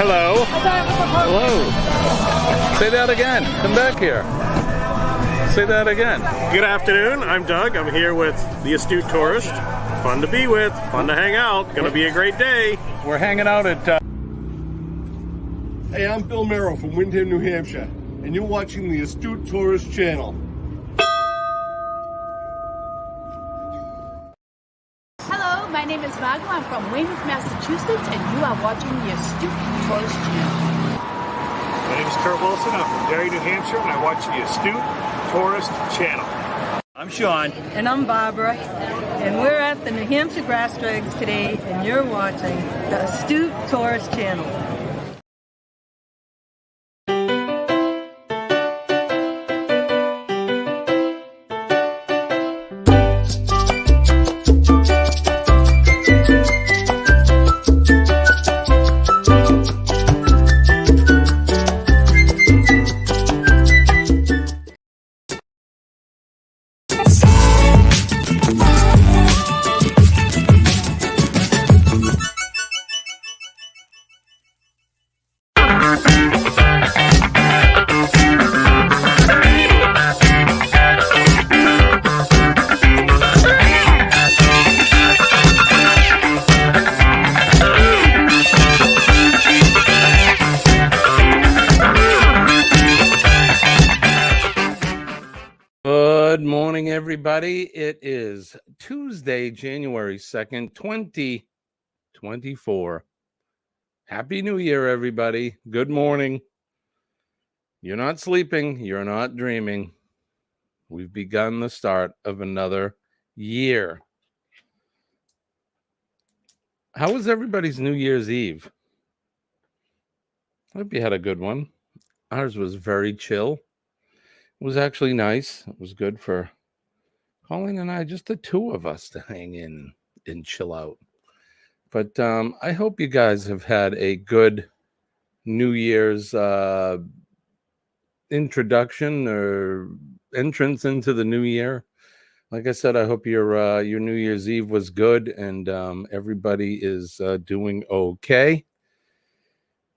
Hello. Hello. Say that again. Come back here. Say that again. Good afternoon. I'm Doug. I'm here with the Astute Tourist. Fun to be with. Fun to hang out. Gonna be a great day. We're hanging out at... Hey, I'm Bill Merrill from Windham, New Hampshire, and you're watching the Astute Tourist channel. Hello, my name is Margo. I'm from Weymouth, Massachusetts, and you are watching the Astute Tourist channel. My name is Kurt Wilson. I'm from Derry, New Hampshire, and I watch the Astute Tourist channel. I'm Sean. And I'm Barbara. And we're at the New Hampshire Grass Drags today, and you're watching the Astute Tourist channel. Good morning, everybody. It is Tuesday, January 2nd, 2024. Happy New Year, everybody. Good morning. You're not sleeping. You're not dreaming. We've begun the start of another year. How was everybody's New Year's Eve? I hope you had a good one. Ours was very chill. It was actually nice. It was good for Colleen and I, just the two of us, to hang in and chill out. But I hope you guys have had a good New Year's introduction or entrance into the new year. Like I said, I hope your New Year's Eve was good and everybody is doing okay.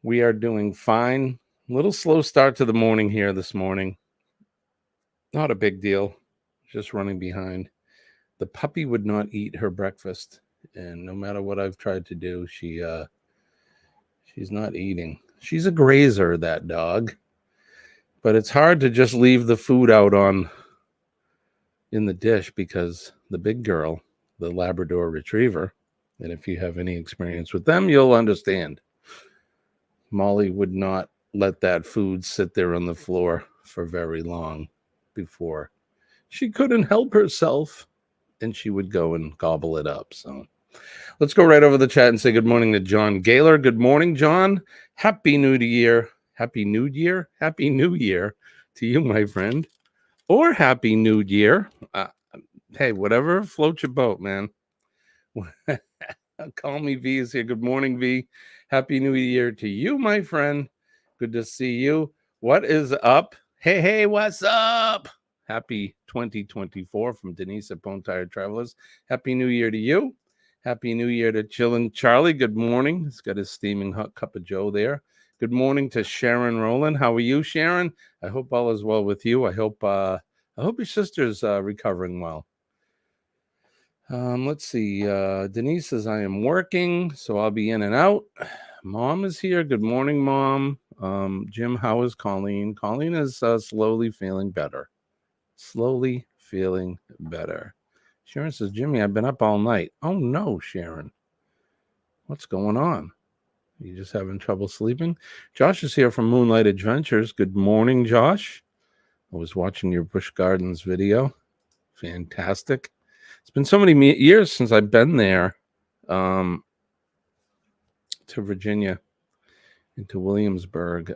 We are doing fine. A little slow start to the morning here this morning. Not a big deal, just running behind. The puppy would not eat her breakfast, and no matter what I've tried to do, she's not eating. She's a grazer, that dog, but it's hard to just leave the food out in the dish because the big girl, the Labrador Retriever, and if you have any experience with them, you'll understand. Molly would not let that food sit there on the floor for very long before she couldn't help herself, and she would go and gobble it up. So let's go right over the chat and say good morning to John Gaylor. Good morning, John. Happy New Year. Happy New Year. Happy New Year to you, my friend. Or Happy New Year. Hey, whatever floats your boat, man. Call me V is here. Good morning, V. Happy New Year to you, my friend. Good to see you. What is up? Hey, what's up? Happy 2024 from Denise at Bone Tired Travelers. Happy New Year to you. Happy New Year to Chillin' Charlie. Good morning. He's got his steaming hot cup of joe there. Good morning to Sharon Rowland. How are you, Sharon? I hope all is well with you. I hope your sister's recovering well. Let's see. Denise says, I am working, so I'll be in and out. Mom is here. Good morning, Mom. Jim, how is Colleen? Colleen is slowly feeling better. Slowly feeling better. Sharon says, Jimmy, I've been up all night. Oh, no, Sharon. What's going on? Are you just having trouble sleeping? Josh is here from Moonlight Adventures. Good morning, Josh. I was watching your Busch Gardens video. Fantastic. It's been so many years since I've been there to Virginia, into Williamsburg.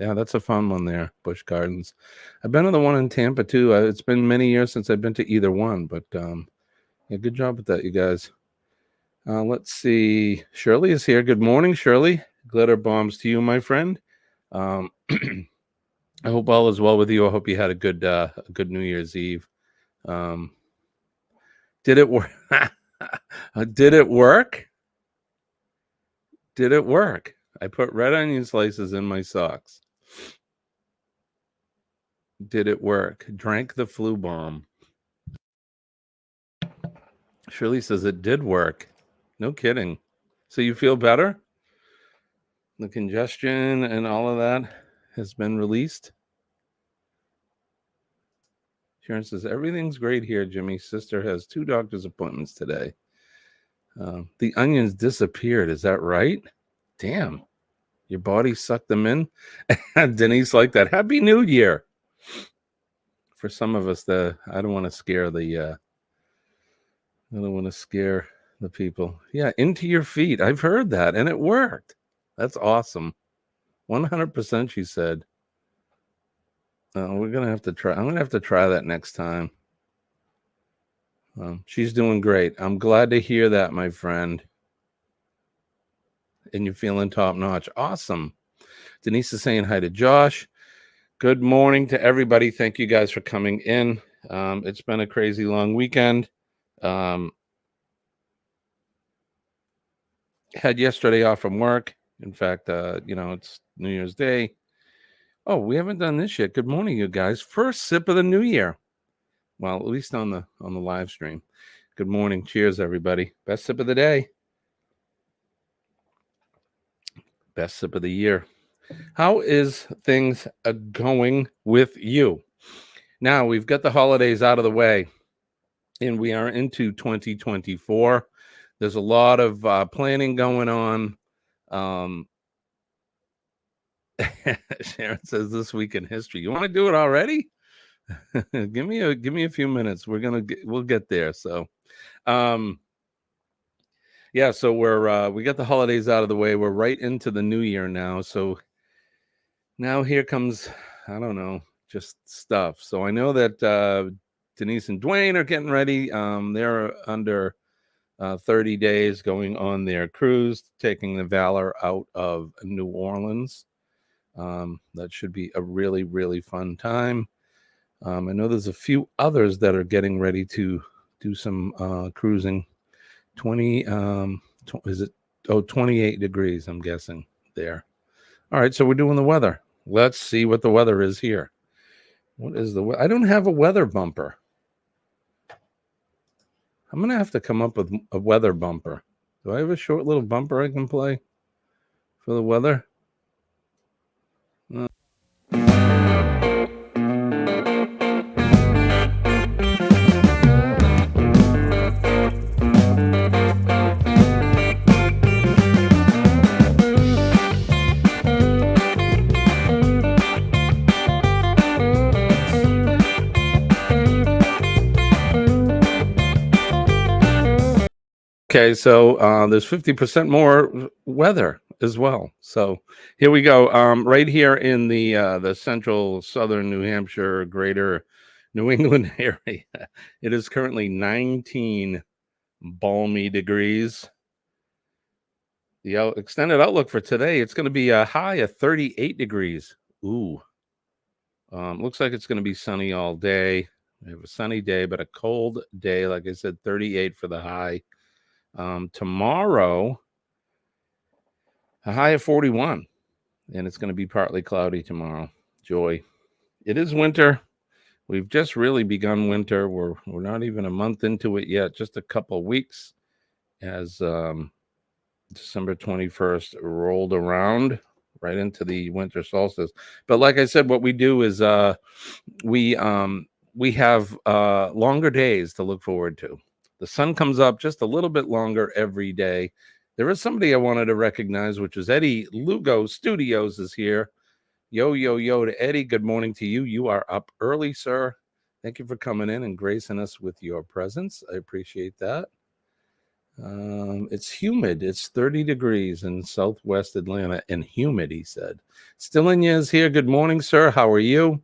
Yeah, that's a fun one there, Busch Gardens. I've been to the one in Tampa, too. It's been many years since I've been to either one, but yeah, good job with that, you guys. Let's see. Shirley is here. Good morning, Shirley. Glitter bombs to you, my friend. I hope all is well with you. I hope you had a good New Year's Eve. Did it work? Did it work? Did it work? I put red onion slices in my socks. Did it work? Drank the flu bomb. Shirley says it did work. No kidding. So you feel better? The congestion and all of that has been released? Sharon says, everything's great here, Jimmy. Sister has 2 doctor's appointments today. The onions disappeared. Is that right? Damn. Your body sucked them in? Denise like that. Happy New Year. For some of us, I don't want to scare the people. Yeah, into your feet. I've heard that, and it worked. That's awesome. 100%, she said. We're gonna have to try. I'm gonna have to try that next time. She's doing great. I'm glad to hear that, my friend. And you're feeling top notch. Awesome. Denise is saying hi to Josh. Good morning to everybody. Thank you guys for coming in. It's been a crazy long weekend. Had yesterday off from work. In fact, it's New Year's Day. Oh, we haven't done this yet. Good morning, you guys. First sip of the new year. Well, at least on the live stream. Good morning. Cheers, everybody. Best sip of the day. Best sip of the year. How is things going with you? Now, we've got the holidays out of the way, and we are into 2024. There's a lot of planning going on. Sharon says this week in history. You want to do it already? give me a few minutes. We'll get there. So, yeah. So we got the holidays out of the way. We're right into the new year now. So now here comes, I don't know, just stuff. So I know that Denise and Dwayne are getting ready. They're under 30 days going on their cruise, taking the Valor out of New Orleans. That should be a really, really fun time. I know there's a few others that are getting ready to do some cruising. 28 degrees, I'm guessing there. All right, so we're doing the weather. Let's see what the weather is here. What is the weather? I don't have a weather bumper. I'm going to have to come up with a weather bumper. Do I have a short little bumper I can play for the weather? Okay, so there's 50% more weather as well. So here we go. Right here in the central southern New Hampshire, greater New England area, it is currently 19 balmy degrees. The extended outlook for today, it's going to be a high of 38 degrees. Ooh. Looks like it's going to be sunny all day. We have a sunny day, but a cold day. Like I said, 38 for the high. Tomorrow, a high of 41, and it's going to be partly cloudy tomorrow. Joy. It is winter. We've just really begun winter. We're not even a month into it yet, just a couple weeks as December 21st rolled around right into the winter solstice. But like I said, what we do is we have longer days to look forward to. The sun comes up just a little bit longer every day. There is somebody I wanted to recognize, which is Eddie Lugo Studios is here. Yo to Eddie. Good morning to you. You are up early, sir. Thank you for coming in and gracing us with your presence. I appreciate that. It's humid. It's 30 degrees in Southwest Atlanta and humid, he said. Stillinya is here. Good morning, sir. How are you?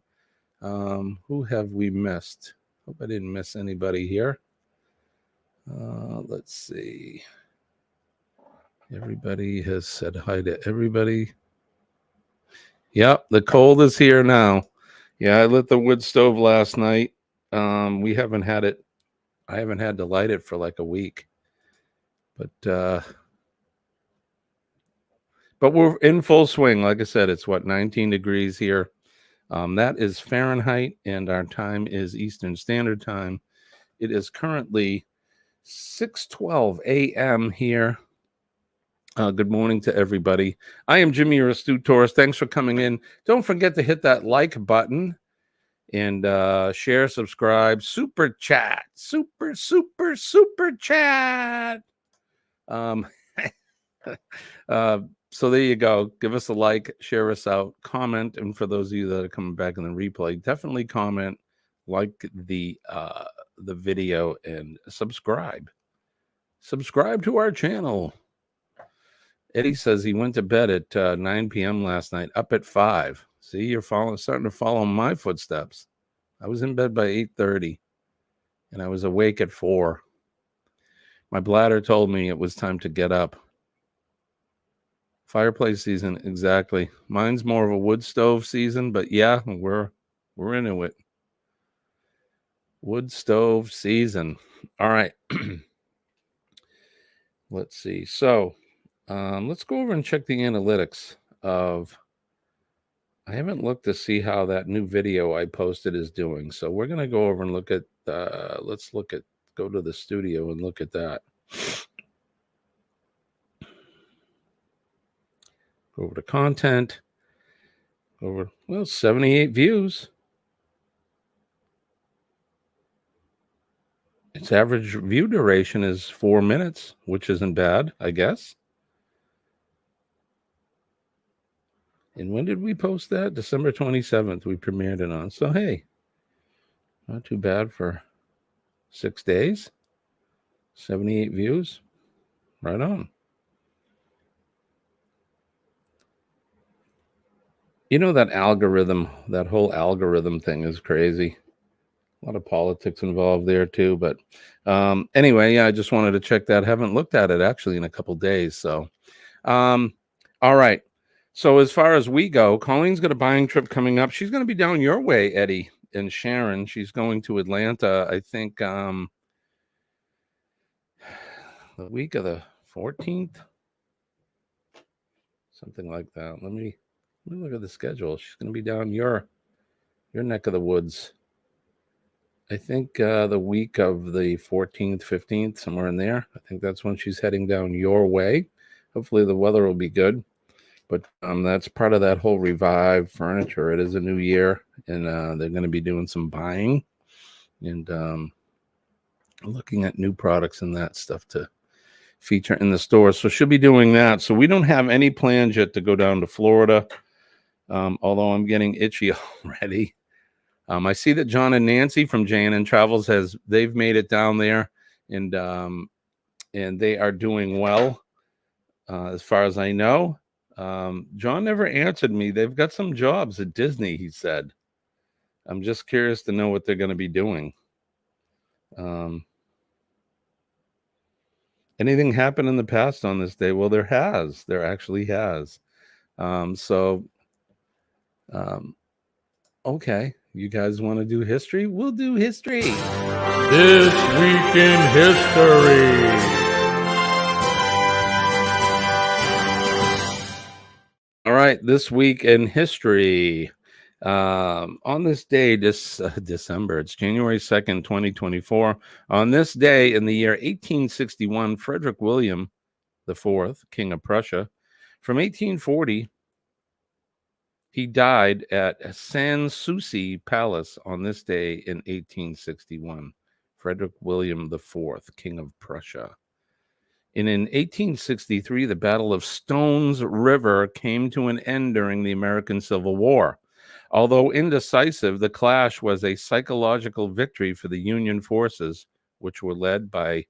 Who have we missed? Hope I didn't miss anybody here. Let's see. Everybody has said hi to everybody. Yep, the cold is here now. Yeah, I lit the wood stove last night. We haven't had it. I haven't had to light it for like a week. But But we're in full swing. Like I said, it's 19 degrees here. That is Fahrenheit, and our time is Eastern Standard Time. It is currently 6:12 a.m. here. Good morning to everybody. I am Jimmy, your astute tourist. Thanks for coming in. Don't forget to hit that like button and share, subscribe, super chat, super chat. So there you go. Give us a like, share us out, comment, and for those of you that are coming back in the replay, definitely comment, like the video, and subscribe. Subscribe to our channel. Eddie says he went to bed at 9 p.m. last night, up at 5. See, you're starting to follow my footsteps. I was in bed by 8:30, and I was awake at 4. My bladder told me it was time to get up. Fireplace season, exactly. Mine's more of a wood stove season, but yeah, we're into it. Wood stove season. All right. Let's see. So let's go over and check the analytics of. I haven't looked to see how that new video I posted is doing. So we're going to go over and look at, go to the studio and look at that. Go over to content. Over, 78 views. Its average view duration is 4 minutes, which isn't bad, I guess. And when did we post that? December 27th, we premiered it on. So, hey, not too bad for 6 days. 78 views. Right on. You know, that whole algorithm thing is crazy. A lot of politics involved there too. But anyway, yeah, I just wanted to check that. Haven't looked at it actually in a couple days. So, all right. So as far as we go, Colleen's got a buying trip coming up. She's going to be down your way, Eddie and Sharon. She's going to Atlanta, I think, the week of the 14th. Something like that. Let me look at the schedule. She's going to be down your neck of the woods. I think the week of the 14th, 15th, somewhere in there. I think that's when she's heading down your way. Hopefully the weather will be good. But that's part of that whole Revive furniture. It is a new year, and they're going to be doing some buying and looking at new products and that stuff to feature in the store. So she'll be doing that. So we don't have any plans yet to go down to Florida, although I'm getting itchy already. I see that John and Nancy from J&N Travels they've made it down there, and they are doing well, as far as I know. John never answered me. They've got some jobs at Disney, he said. I'm just curious to know what they're going to be doing. Anything happened in the past on this day? Well, there actually has. Okay. You guys want to do history? We'll do history. This Week in History. All right, this week in history. On this day, December, it's January 2nd, 2024. On this day in the year 1861, Frederick William IV, King of Prussia, from 1840, he died at Sanssouci Palace on this day in 1861. Frederick William IV, King of Prussia. And in 1863, the Battle of Stones River came to an end during the American Civil War. Although indecisive, the clash was a psychological victory for the Union forces, which were led by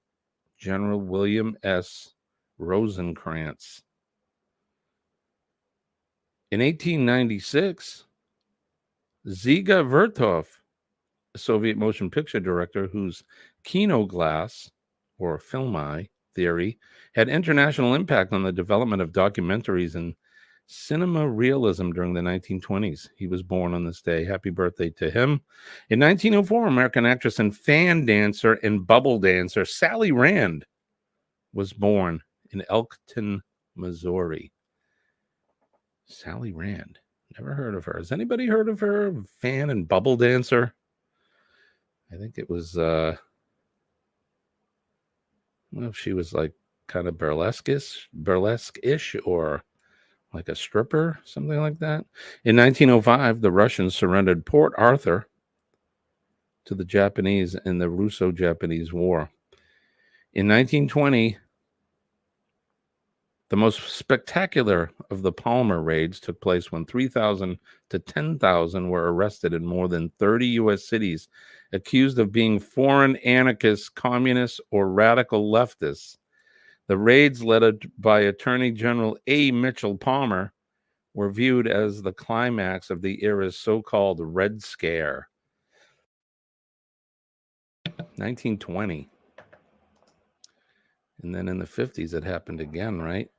General William S. Rosecrans. In 1896, Dziga Vertov, a Soviet motion picture director whose Kino glass, or filmi, theory had international impact on the development of documentaries and cinema realism during the 1920s. He was born on this day. Happy birthday to him. In 1904, American actress and fan dancer and bubble dancer Sally Rand was born in Elkton, Missouri. Sally Rand. Never heard of her. Has anybody heard of her? Fan and bubble dancer. I think it was, well, she was like kind of burlesque-ish, or like a stripper, something like that. In 1905, the Russians surrendered Port Arthur to the Japanese in the Russo-Japanese War. In 1920, the most spectacular of the Palmer raids took place when 3,000 to 10,000 were arrested in more than 30 U.S. cities, accused of being foreign anarchists, communists, or radical leftists. The raids, led by Attorney General A. Mitchell Palmer, were viewed as the climax of the era's so-called Red Scare. 1920. And then in the 50s, it happened again, right?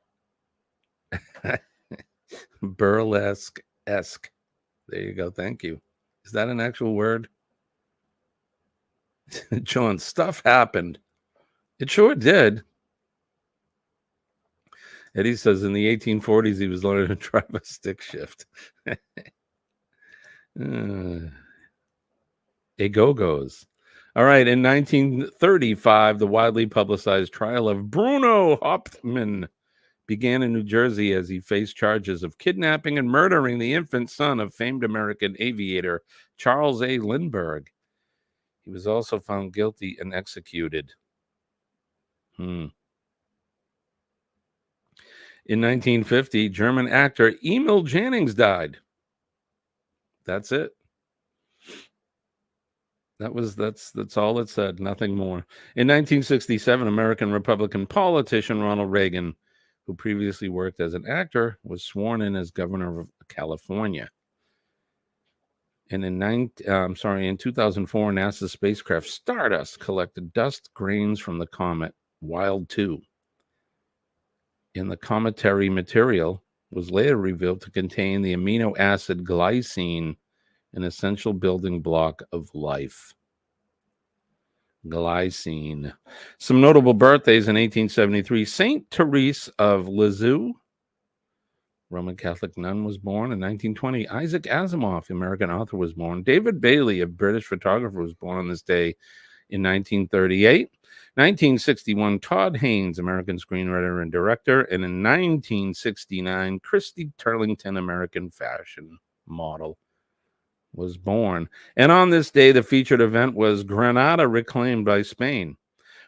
Burlesque-esque. There you go. Thank you. Is that an actual word? John, stuff happened. It sure did. Eddie says in the 1840s, he was learning to drive a stick shift. A go-go's. All right. In 1935, the widely publicized trial of Bruno Hauptmann began in New Jersey as he faced charges of kidnapping and murdering the infant son of famed American aviator Charles A. Lindbergh. He was also found guilty and executed. In 1950, German actor Emil Jannings died. That's it. That's all it said, nothing more. In 1967, American Republican politician Ronald Reagan, who previously worked as an actor, was sworn in as governor of California. And in 2004, NASA's spacecraft Stardust collected dust grains from the comet Wild 2. And the cometary material was later revealed to contain the amino acid glycine, an essential building block of life. Glycine. Some notable birthdays in 1873. Saint Therese of Lisieux, Roman Catholic nun, was born. In 1920, Isaac Asimov, American author, was born. David Bailey, a British photographer, was born on this day in 1938. 1961, Todd Haynes, American screenwriter and director. And in 1969, Christy Turlington, American fashion model, was born. And on this day, the featured event was Granada reclaimed by Spain.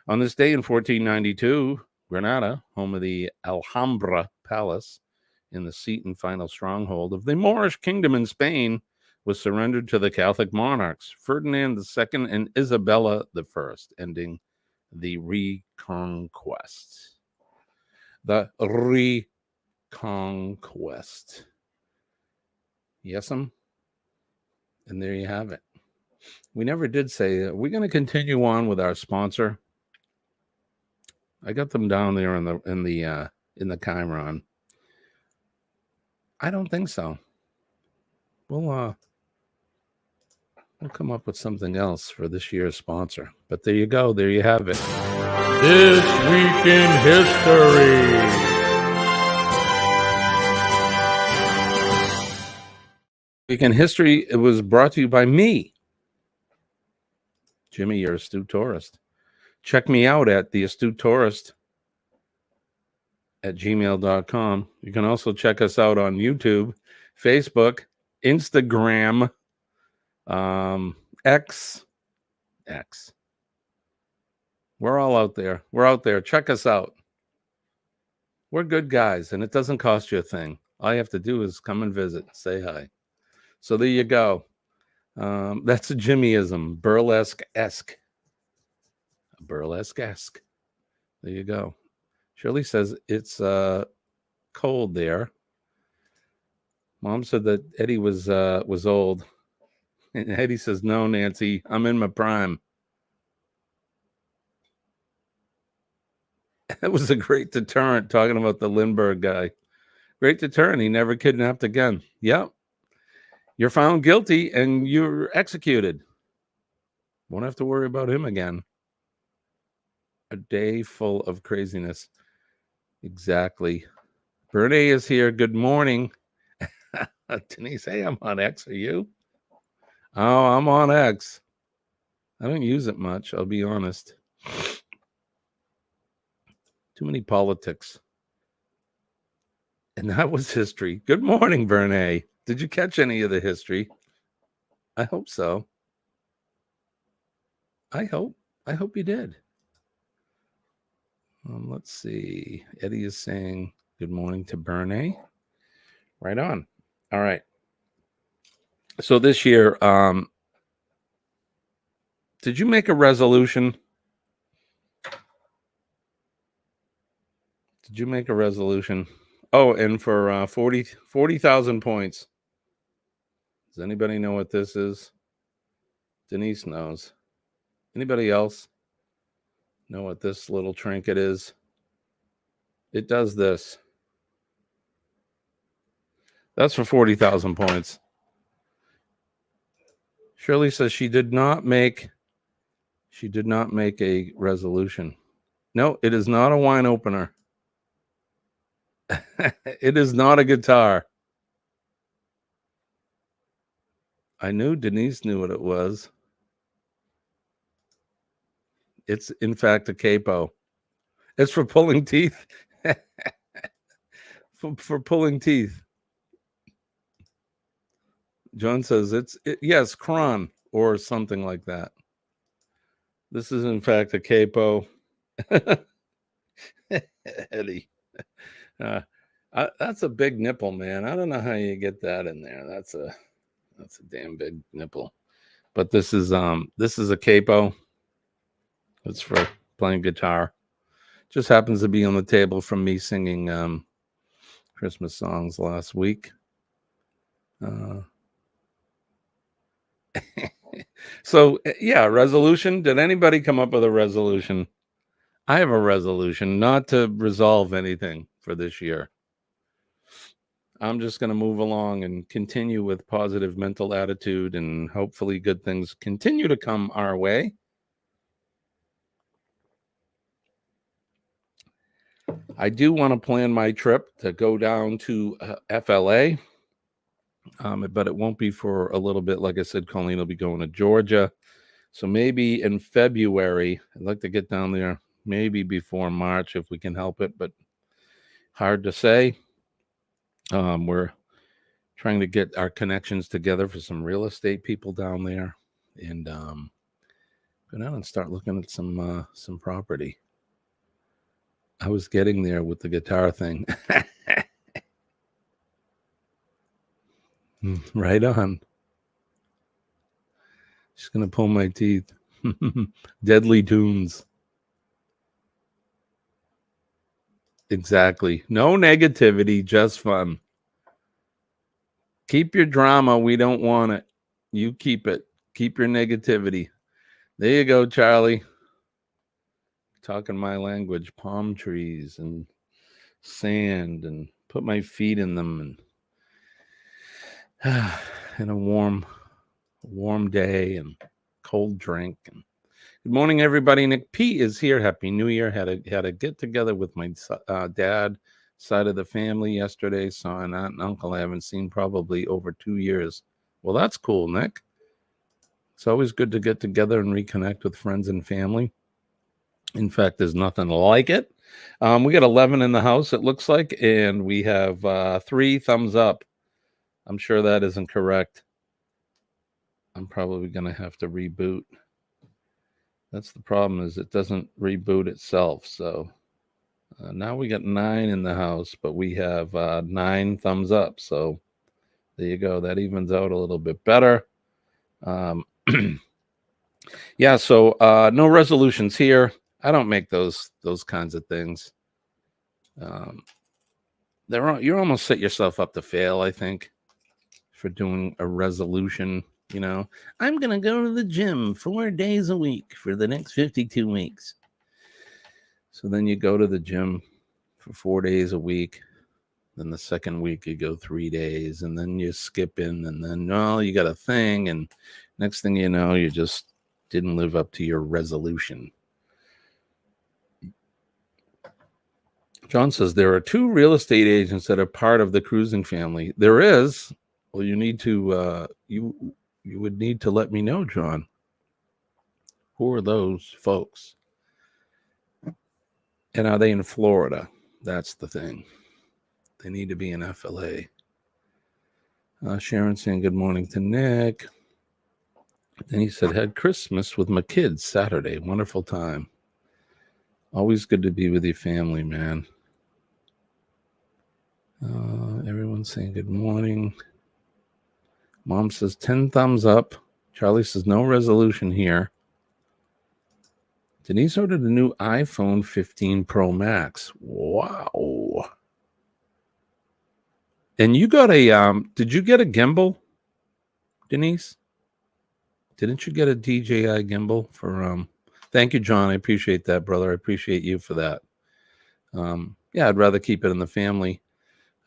On this day in 1492, Granada, home of the Alhambra Palace, in the seat and final stronghold of the Moorish kingdom in Spain, was surrendered to the Catholic monarchs, Ferdinand II and Isabella I, ending the Reconquest. The Reconquest. Yes'm. And there you have it. We never did say we're going to continue on with our sponsor. I got them down there in the Chiron. I don't think so. We'll come up with something else for this year's sponsor. But there you go. There you have it. This Week in History. Week in History, it was brought to you by me, Jimmy, your astute tourist. Check me out at theastutetourist@gmail.com. You can also check us out on YouTube, Facebook, Instagram, X. We're all out there. We're out there. Check us out. We're good guys, and it doesn't cost you a thing. All you have to do is come and visit, say hi. So there you go. That's a Jimmyism, burlesque-esque. Burlesque-esque. There you go. Shirley says it's cold there. Mom said that Eddie was old. And Eddie says, no, Nancy, I'm in my prime. That was a great deterrent, talking about the Lindbergh guy. Great deterrent. He never kidnapped again. Yep. You're found guilty and you're executed. Won't have to worry about him again. A day full of craziness. Exactly. Bernie is here. Good morning. Denise, hey, I'm on X. Are you? Oh, I'm on X. I don't use it much, I'll be honest. Too many politics. And that was history. Good morning, Verne. Did you catch any of the history? I hope so. I hope you did. Let's see. Eddie is saying good morning to Verne. Right on. All right. So this year, did you make a resolution? Did you make a resolution? Oh, and for 40,000 points. Does anybody know what this is? Denise knows. Anybody else know what this little trinket is? It does this. That's for 40,000 points. Shirley says she did not make a resolution. No, it is not a wine opener. It is not a guitar. I knew Denise knew what it was. It's in fact a capo. It's for pulling teeth. for pulling teeth. John says yes, cron or something like that. This is in fact a capo. Eddie. That's a big nipple, man. I don't know how you get that in there. That's a damn big nipple. But this is a capo. It's for playing guitar. Just happens to be on the table from me singing Christmas songs last week. So yeah, resolution. Did anybody come up with a resolution? I have a resolution not to resolve anything for this year. I'm just going to move along and continue with positive mental attitude, and hopefully good things continue to come our way. I do want to plan my trip to go down to FLA, but it won't be for a little bit. Like I said, Colleen will be going to Georgia. So maybe in February, I'd like to get down there, maybe before March if we can help it, but hard to say. We're trying to get our connections together for some real estate people down there, and go down and start looking at some property. I was getting there with the guitar thing. Right on. She's gonna pull my teeth. Deadly tunes. Exactly. No negativity, just fun. Keep your drama. We don't want it. You keep it. Keep your negativity. There you go, Charlie. Talking my language. Palm trees and sand, and put my feet in them, and in a warm day and cold drink. And good morning, everybody. Nick P is here. Happy New Year. Had a get together with my dad side of the family yesterday. Saw an aunt and uncle I haven't seen probably over 2 years. Well, that's cool, Nick. It's always good to get together and reconnect with friends and family. In fact, there's nothing like it. We got 11 in the house, it looks like, and we have 3 thumbs up. I'm sure that isn't correct. I'm probably going to have to reboot. That's the problem, is it doesn't reboot itself. So now we got 9 in the house, but we have 9 thumbs up. So there you go. That evens out a little bit better. Yeah, so no resolutions here. I don't make those kinds of things. You're almost set yourself up to fail, I think, for doing a resolution. You know, I'm going to go to the gym 4 days a week for the next 52 weeks. So then you go to the gym for 4 days a week. Then the second week you go 3 days, and then you skip in, and then, well, you got a thing. And next thing you know, you just didn't live up to your resolution. John says there are 2 real estate agents that are part of the cruising family. There is. Well, you need to you would need to let me know, John. Who are those folks? And are they in Florida? That's the thing. They need to be in FLA. Sharon saying good morning to Nick. And he said, had Christmas with my kids Saturday. Wonderful time. Always good to be with your family, man. Everyone's saying good morning. Mom says 10 thumbs up. Charlie says no resolution here. Denise ordered a new iPhone 15 Pro Max. Wow. And you got a did you get a gimbal, Denise? Didn't you get a DJI gimbal for thank you, John. I appreciate that, brother. I appreciate you for that. Yeah, I'd rather keep it in the family.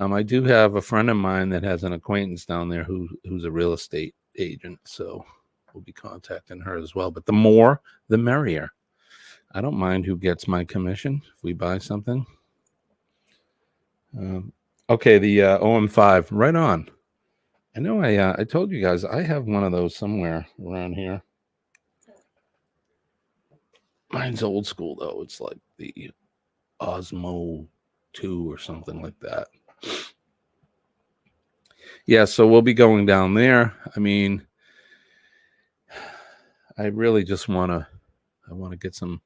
I do have a friend of mine that has an acquaintance down there who's a real estate agent, so we'll be contacting her as well. But the more, the merrier. I don't mind who gets my commission if we buy something. Okay, the OM5, right on. I know I told you guys I have one of those somewhere around here. Mine's old school, though. It's like the Osmo 2 or something like that. Yeah, so we'll be going down there. I mean, I really just want to get some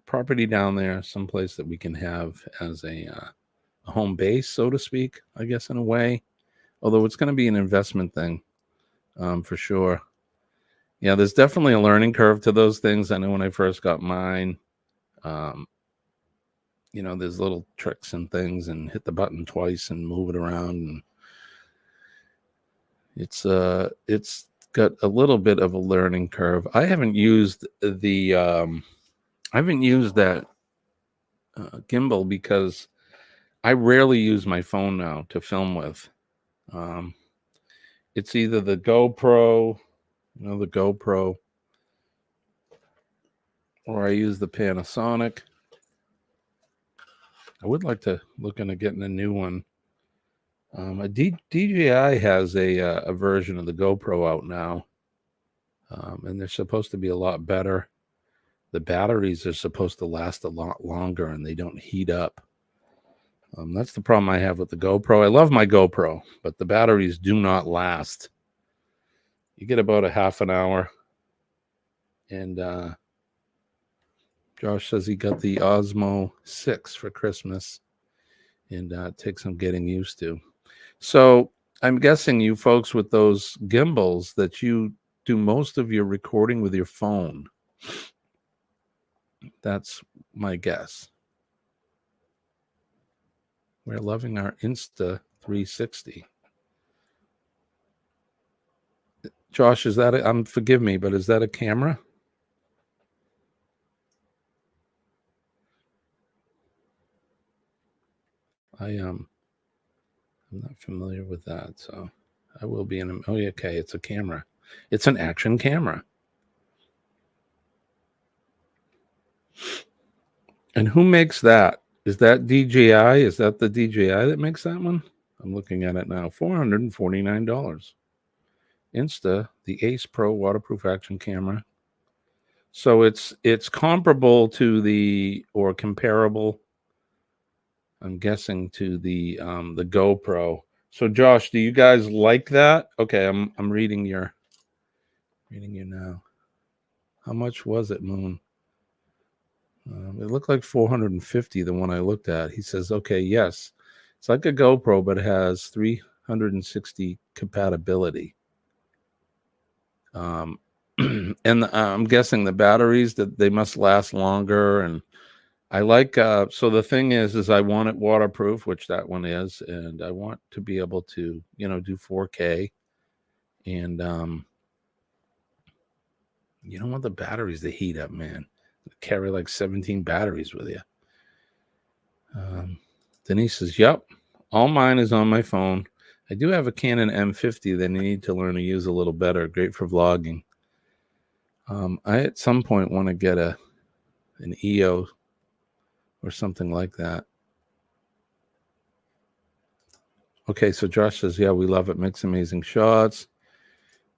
property down there, someplace that we can have as a home base, so to speak, I guess, in a way. Although it's going to be an investment thing, for sure. Yeah, there's definitely a learning curve to those things. I know when I first got mine, there's little tricks and things, and hit the button twice and move it around, and it's got a little bit of a learning curve. I haven't used that gimbal because I rarely use my phone now to film with. It's either the GoPro, or I use the Panasonic. I would like to look into getting a new one. DJI has a version of the GoPro out now, and they're supposed to be a lot better. The batteries are supposed to last a lot longer, and they don't heat up. That's the problem I have with the GoPro. I love my GoPro, but the batteries do not last. You get about a half an hour, and Josh says he got the Osmo 6 for Christmas, and it takes some getting used to. So I'm guessing you folks with those gimbals that you do most of your recording with your phone. That's my guess. We're loving our Insta 360. Josh, is that forgive me, but is that a camera? I'm not familiar with that, so I will be in a, okay, it's a camera. It's an action camera. And who makes that? Is that DJI? Is that the DJI that makes that one? I'm looking at it now. $449. Insta, the Ace Pro waterproof action camera. So it's comparable to or comparable, I'm guessing, to the GoPro. So Josh, do you guys like that? Okay, I'm reading you now. How much was it, Moon? It looked like 450, the one I looked at. He says, okay, yes. It's like a GoPro, but it has 360 compatibility. And I'm guessing the batteries, that they must last longer. And I like, so the thing is I want it waterproof, which that one is. And I want to be able to, do 4K. And you don't want the batteries to heat up, man. Carry like 17 batteries with you. Denise says, yep, all mine is on my phone. I do have a Canon M50 that I need to learn to use a little better. Great for vlogging. I at some point want to get an EO or something like that. Okay, so Josh says, yeah, we love it. Makes amazing shots.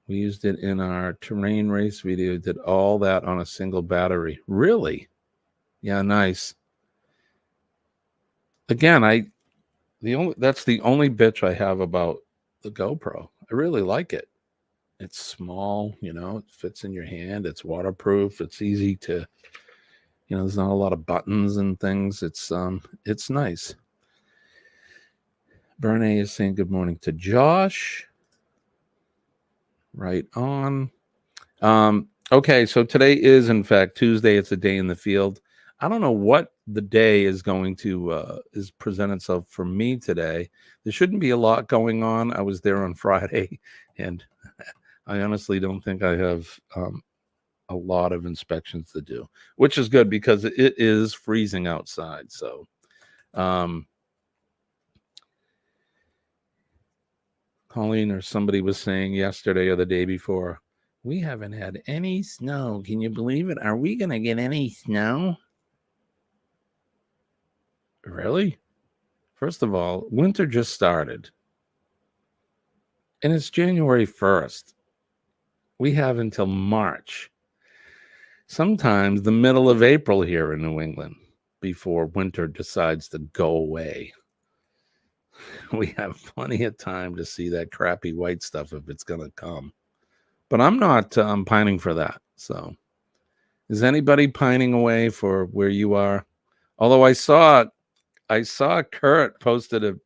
We used it in our terrain race video. Did all that on a single battery. Really? Yeah, nice. Again, that's the only bitch I have about the GoPro. I really like it. It's small, it fits in your hand. It's waterproof. It's easy to, there's not a lot of buttons and things. It's nice. Bernie is saying good morning to Josh. Right on. Okay, so today is in fact Tuesday. It's a day in the field. I don't know what the day is going to is present itself for me today. There shouldn't be a lot going on. I was there on Friday, and I honestly don't think I have a lot of inspections to do, which is good because it is freezing outside. So, Colleen or somebody was saying yesterday or the day before, we haven't had any snow. Can you believe it? Are we going to get any snow? Really? First of all, winter just started. And it's January 1st. We have until March. Sometimes the middle of April here in New England before winter decides to go away. We have plenty of time to see that crappy white stuff if it's going to come. But I'm not pining for that. So is anybody pining away for where you are? Although I saw Kurt posted a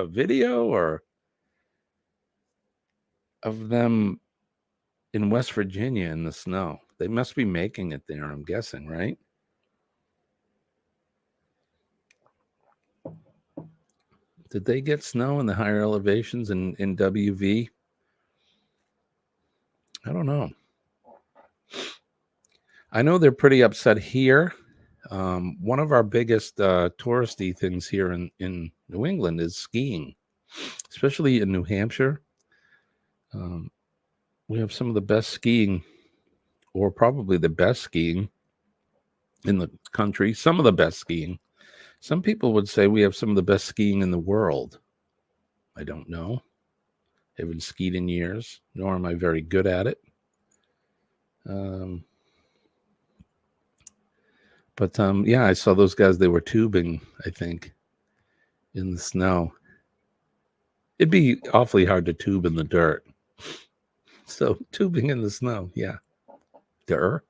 video or of them in West Virginia in the snow. They must be making it there, I'm guessing, right? Did they get snow in the higher elevations in WV? I don't know. I know they're pretty upset here. One of our biggest touristy things here in New England is skiing, especially in New Hampshire. We have some of the best skiing, or probably the best skiing in the country. Some of the best skiing. Some people would say we have some of the best skiing in the world. I don't know. I haven't skied in years, nor am I very good at it. Yeah, I saw those guys. They were tubing, I think, in the snow. It'd be awfully hard to tube in the dirt. So tubing in the snow, yeah. Dirt.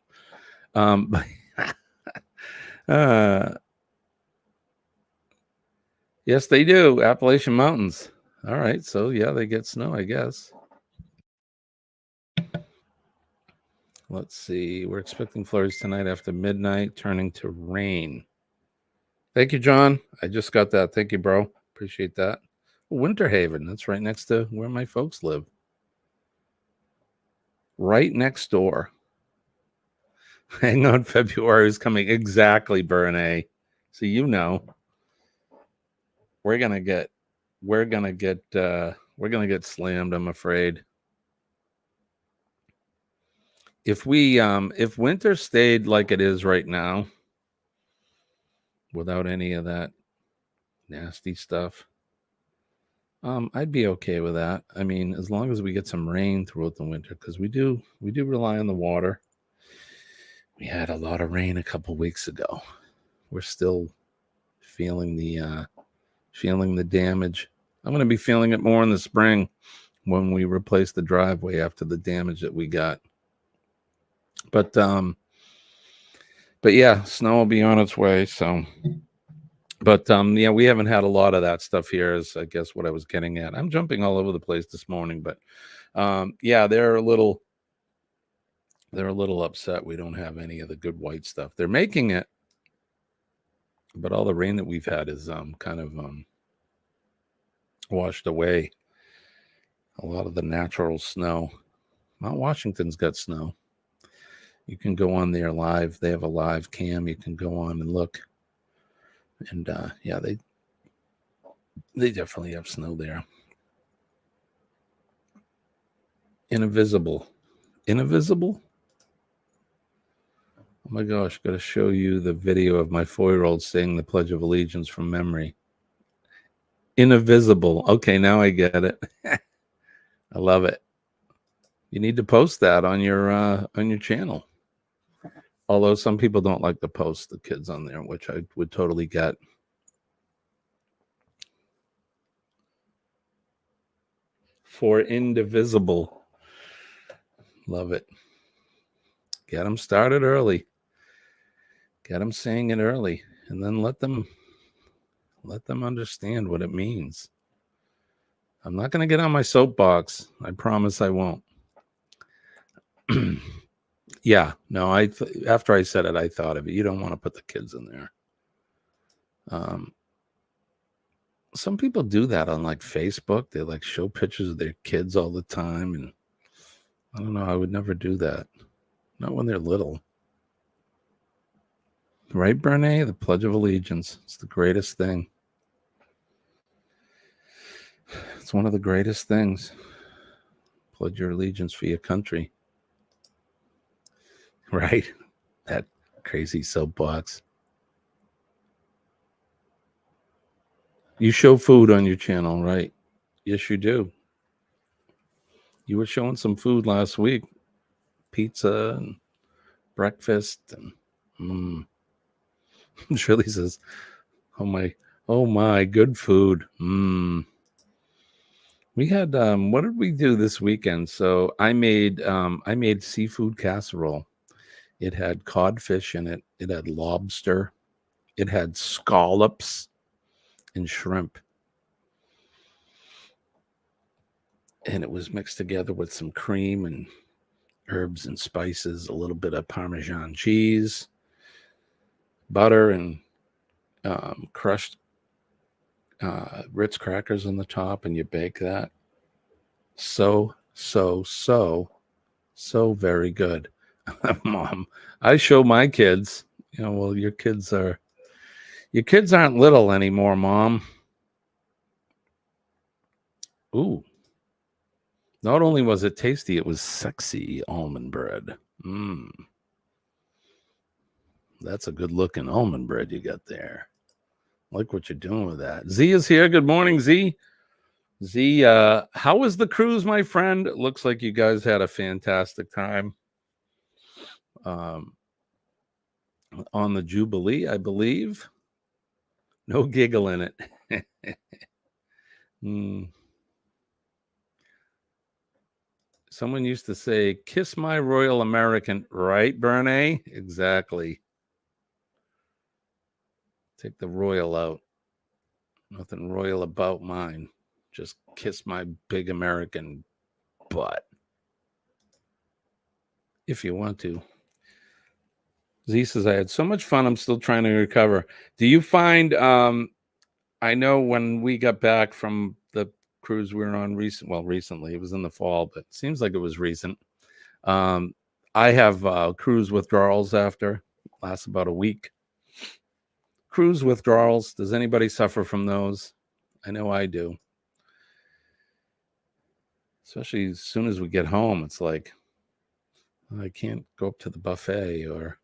Yes, they do. Appalachian Mountains. All right. So, yeah, they get snow, I guess. Let's see. We're expecting flurries tonight after midnight, turning to rain. Thank you, John. I just got that. Thank you, bro. Appreciate that. Winter Haven. That's right next to where my folks live. Right next door. Hang on, February is coming. Exactly, Bernie. So we're gonna get slammed, I'm afraid. If winter stayed like it is right now, without any of that nasty stuff, I'd be okay with that. I mean, as long as we get some rain throughout the winter, because we do rely on the water. We had a lot of rain a couple weeks ago. We're still feeling the damage. I'm going to be feeling it more in the spring when we replace the driveway after the damage that we got. But yeah, snow will be on its way. So, but yeah, we haven't had a lot of that stuff here. Is I guess what I was getting at. I'm jumping all over the place this morning, but yeah, they're a little upset. We don't have any of the good white stuff. They're making it, but all the rain that we've had is kind of washed away a lot of the natural snow. Mount Washington's got snow. You can go on there live. They have a live cam. You can go on and look. And yeah, they definitely have snow there. Invisible. Oh my gosh, got to show you the video of my 4-year-old saying the Pledge of Allegiance from memory. Invisible. Okay, now I get it. I love it. You need to post that on your channel. Although some people don't like to post the kids on there, which I would totally get. For indivisible. Love it. Get them started early. Get them saying it early, and then let them understand what it means. I'm not going to get on my soapbox. I promise I won't. Yeah, no, after I said it, I thought of it. You don't want to put the kids in there. Some people do that on like Facebook. They like show pictures of their kids all the time, and I don't know. I would never do that. Not when they're little. Right, Brene? The Pledge of Allegiance. It's the greatest thing. It's one of the greatest things. Pledge your allegiance for your country. Right? That crazy soapbox. You show food on your channel, right? Yes, you do. You were showing some food last week. Pizza and breakfast. And Shirley says, oh my, good food. We had what did we do this weekend? So I made seafood casserole. It had codfish in it. It had lobster. It had scallops and shrimp. And it was mixed together with some cream and herbs and spices, a little bit of Parmesan cheese, butter, and crushed Ritz crackers on the top, and you bake that. So very good. Mom, I show my kids, well, your kids aren't little anymore, Mom. Ooh. Not only was it tasty, it was sexy almond bread. That's a good looking almond bread you got there. Like what you're doing with that. Z is here. Good morning, Z. Z, how was the cruise, my friend? It looks like you guys had a fantastic time. On the Jubilee, I believe. No giggle in it. Someone used to say, kiss my Royal American, right, Bernie? Exactly. Take the royal out. Nothing royal about mine. Just kiss my big American butt. If you want to. Z says, I had so much fun. I'm still trying to recover. Do you find, I know when we got back from the cruise we were on recently, it was in the fall, but it seems like it was recent. I have cruise withdrawals after, lasts about a week. Cruise withdrawals. Does anybody suffer from those? I know I do. Especially as soon as we get home, it's like, I can't go up to the buffet, or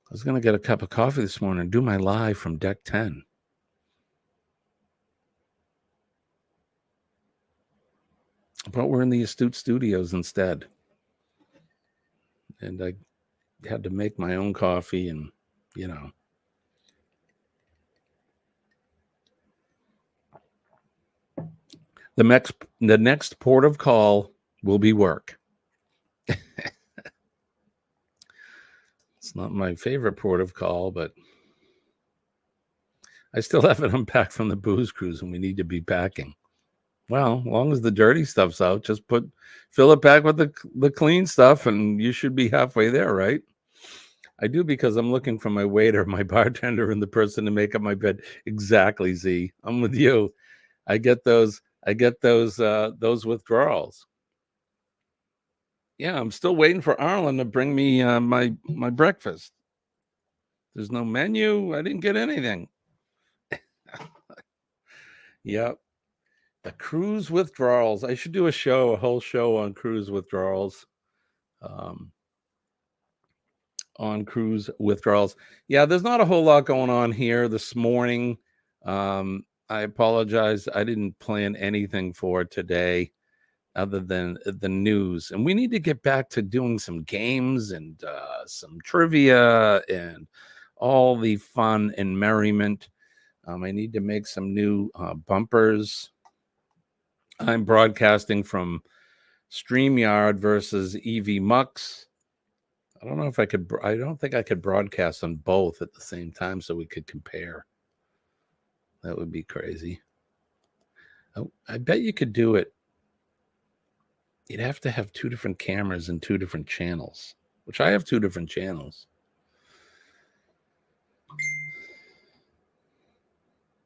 I was going to get a cup of coffee this morning and do my live from deck 10. But we're in the Astute Studios instead. And I had to make my own coffee and, the next port of call will be work. It's not my favorite port of call, but I still haven't unpacked from the booze cruise, and we need to be packing. Well, as long as the dirty stuff's out, just fill it back with the clean stuff, and you should be halfway there, right? I do, because I'm looking for my waiter, my bartender, and the person to make up my bed. Exactly, Z. I'm with you. I get those withdrawals. Yeah, I'm still waiting for Arlen to bring me my breakfast. There's no menu. I didn't get anything. Yep. The cruise withdrawals. I should do a whole show on cruise withdrawals. On cruise withdrawals. Yeah, there's not a whole lot going on here this morning. I apologize. I didn't plan anything for today other than the news. And we need to get back to doing some games and some trivia and all the fun and merriment. I need to make some new bumpers. I'm broadcasting from StreamYard versus EV Mux. I don't know if I could. I don't think I could broadcast on both at the same time so we could compare. That would be crazy. Oh, I bet you could do it. You'd have to have 2 different cameras and 2 different channels, which I have 2 different channels.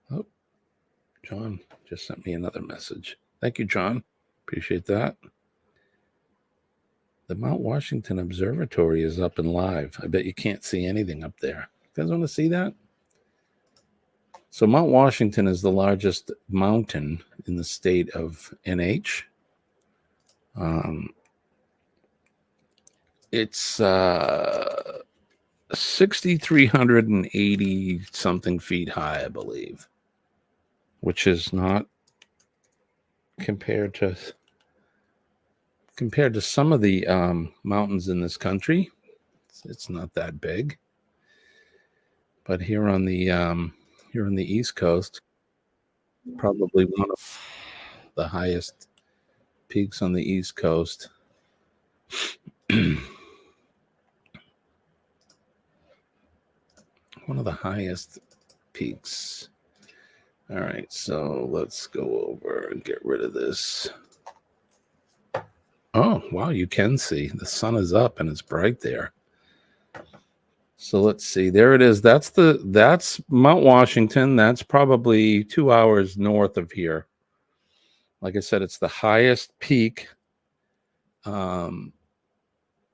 Oh, John just sent me another message. Thank you, John. Appreciate that. The Mount Washington Observatory is up and live. I bet you can't see anything up there. You guys want to see that? So Mount Washington is the largest mountain in the state of NH. It's 6,380 something feet high, I believe, which is not compared to some of the mountains in this country. It's not that big, but here on the East Coast, probably one of the highest peaks on the East Coast. One of the highest peaks. All right, so let's go over and get rid of this. Oh, wow, you can see the sun is up and it's bright there. So let's see. There it is. That's Mount Washington. That's probably 2 hours north of here. Like I said, it's the highest peak in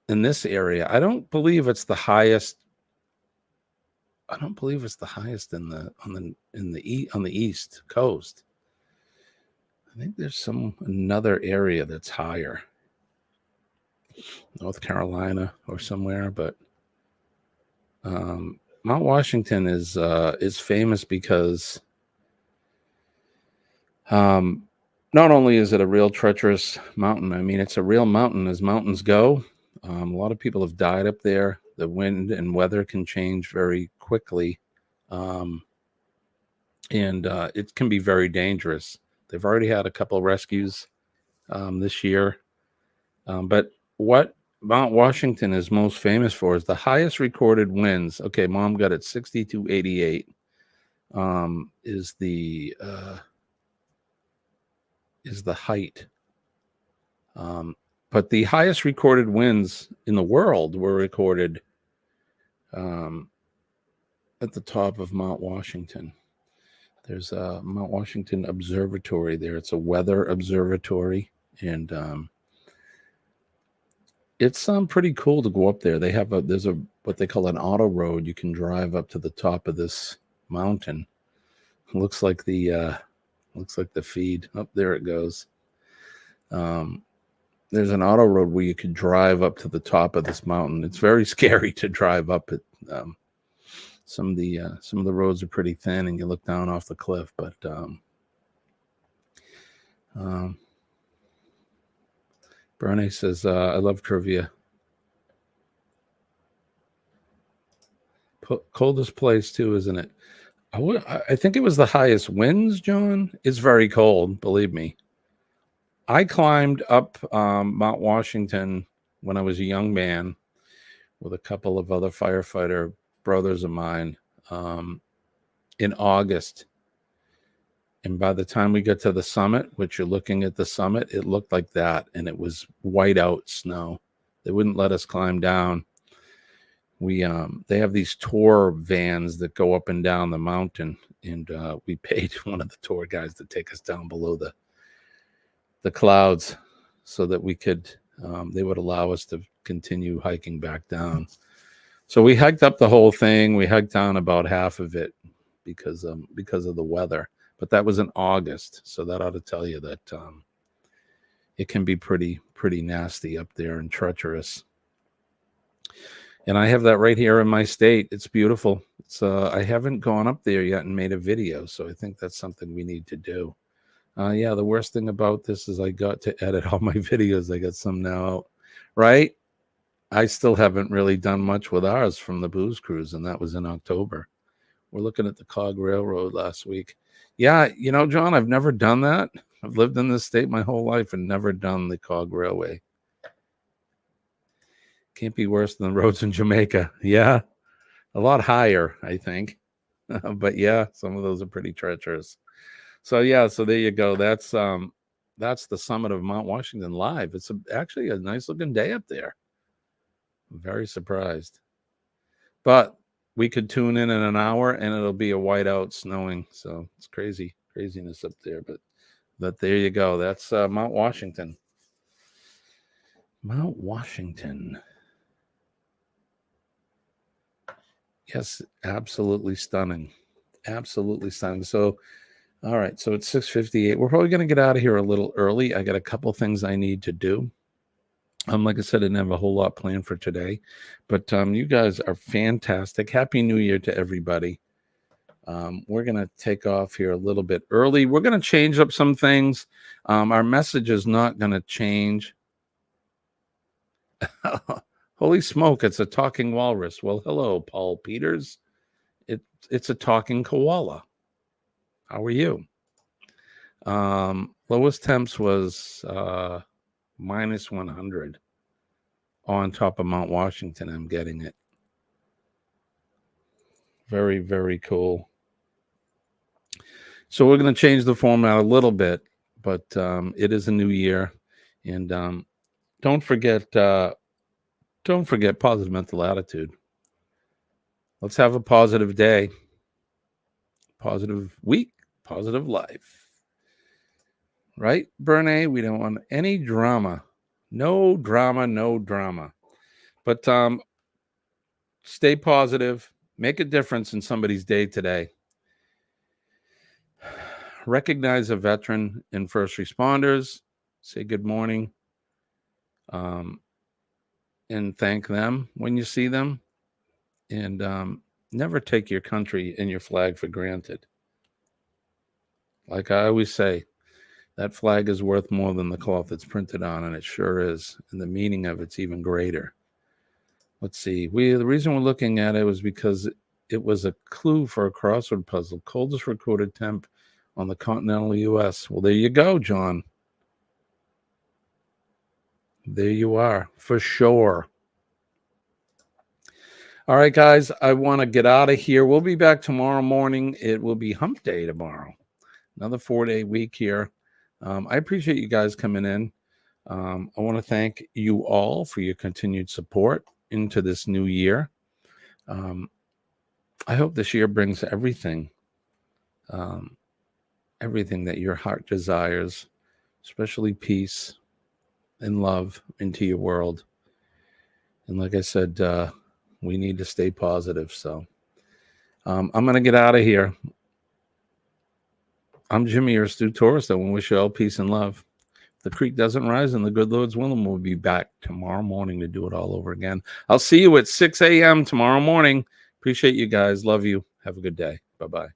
this area. I don't believe it's the highest. I don't believe it's the highest on the East Coast. I think there's another area that's higher. North Carolina or somewhere, but Mount Washington is famous because not only is it a real treacherous mountain, I mean, it's a real mountain as mountains go. A lot of people have died up there. The wind and weather can change very quickly, and it can be very dangerous. They've already had a couple of rescues this year, but what Mount Washington is most famous for is the highest recorded winds. Okay, Mom got it 6288. Is the height. But the highest recorded winds in the world were recorded at the top of Mount Washington. There's a Mount Washington Observatory there. It's a weather observatory, and it's pretty cool to go up there. They have there's what they call an auto road. You can drive up to the top of this mountain. It looks like the feed. Up there it goes. There's an auto road where you could drive up to the top of this mountain. It's very scary to drive up it. Some of the roads are pretty thin, and you look down off the cliff. But Bernie says, "I love trivia." Coldest place too, isn't it? I think it was the highest winds, John. It's very cold, believe me. I climbed up Mount Washington when I was a young man with a couple of other firefighter brothers of mine in August. And by the time we got to the summit, which you're looking at the summit, it looked like that. And it was whiteout snow. They wouldn't let us climb down. They have these tour vans that go up and down the mountain. And we paid one of the tour guys to take us down below the clouds so that we could, they would allow us to continue hiking back down. So we hiked up the whole thing. We hiked down about half of it because of the weather, but that was in August. So that ought to tell you that it can be pretty nasty up there and treacherous. And I have that right here in my state. It's beautiful. So I haven't gone up there yet and made a video. So I think that's something we need to do. Yeah, the worst thing about this is I got to edit all my videos. I got some now out, right? I still haven't really done much with ours from the Booze Cruise, and that was in October. We're looking at the Cog Railroad last week. Yeah, you know, John, I've never done that. I've lived in this state my whole life and never done the Cog Railway. Can't be worse than the roads in Jamaica. Yeah, a lot higher, I think. But yeah, some of those are pretty treacherous. So yeah, so there you go. That's the summit of Mount Washington live. It's actually a nice looking day up there. I'm very surprised. But we could tune in an hour and it'll be a whiteout snowing. So it's craziness up there. But there you go. That's Mount Washington. Mount Washington. Yes, absolutely stunning. Absolutely stunning. So, all right. So it's 6:58. We're probably going to get out of here a little early. I got a couple things I need to do. Like I said, I didn't have a whole lot planned for today, but you guys are fantastic. Happy New Year to everybody. We're going to take off here a little bit early. We're going to change up some things. Our message is not going to change. Holy smoke, it's a talking walrus. Well, hello, Paul Peters. It's a talking koala. How are you? Lowest temps was minus 100 on top of Mount Washington. I'm getting it. Very, very cool. So we're going to change the format a little bit, but it is a new year. And don't forget positive mental attitude. Let's have a positive day, positive week, positive life. Right, Bernie? We don't want any drama. No drama, no drama. But stay positive. Make a difference in somebody's day today. Recognize a veteran and first responders. Say good morning. And thank them when you see them. And never take your country and your flag for granted. Like I always say, that flag is worth more than the cloth it's printed on, and it sure is. And the meaning of it's even greater. Let's see. The reason we're looking at it was because it was a clue for a crossword puzzle. Coldest recorded temp on the continental U.S. Well, there you go, John. There you are, for sure. All right, guys, I want to get out of here. We'll be back tomorrow morning. It will be hump day tomorrow. Another 4-day week here. I appreciate you guys coming in. I want to thank you all for your continued support into this new year. I hope this year brings everything that your heart desires, especially peace and love into your world. And like I said, we need to stay positive. So I'm going to get out of here. I'm Jimmy, your astute tourist. I want to wish you all peace and love. If the creek doesn't rise and the good Lord's willing, we'll be back tomorrow morning to do it all over again. I'll see you at 6 a.m. tomorrow morning. Appreciate you guys. Love you. Have a good day. Bye-bye.